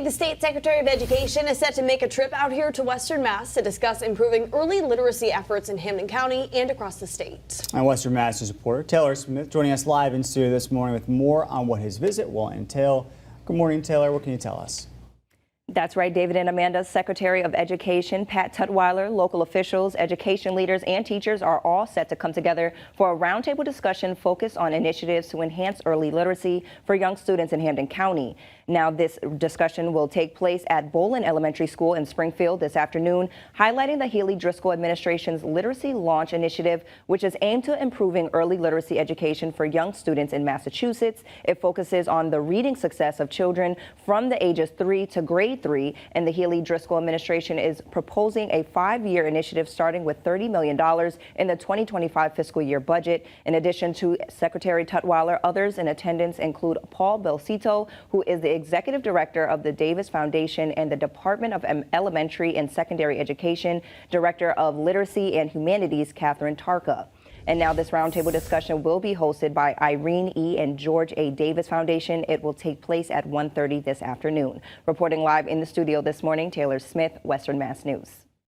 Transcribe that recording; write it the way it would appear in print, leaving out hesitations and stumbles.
Today, the state secretary of education is set to make a trip out here to Western Mass to discuss improving early literacy efforts in Hampden County and across the state. And Western Mass reporter Taylor Smith joining us live in studio this morning with more on what his visit will entail. Good morning, Taylor. What can you tell us? That's right, David and Amanda. Secretary of Education Pat Tutwiler, local officials, education leaders, and teachers are all set to come together for a roundtable discussion focused on initiatives to enhance early literacy for young students in Hampden County. Now, this discussion will take place at Bolin Elementary School in Springfield this afternoon, highlighting the Healey-Driscoll administration's Literacy Launch Initiative, which is aimed to improving early literacy education for young students in Massachusetts. It focuses on the reading success of children from the ages 3 to grade 3, and the Healey-Driscoll administration is proposing a 5-year initiative starting with $30 million in the 2025 fiscal year budget. In addition to Secretary Tutwiler, others in attendance include Paul Belcito, who is the executive director of the Davis Foundation and the Department of Elementary and Secondary Education, Director of Literacy and Humanities, Catherine Tarka. And now this roundtable discussion will be hosted by Irene E. and George A. Davis Foundation. It will take place at 1:30 this afternoon. Reporting live in the studio this morning, Taylor Smith, Western Mass News.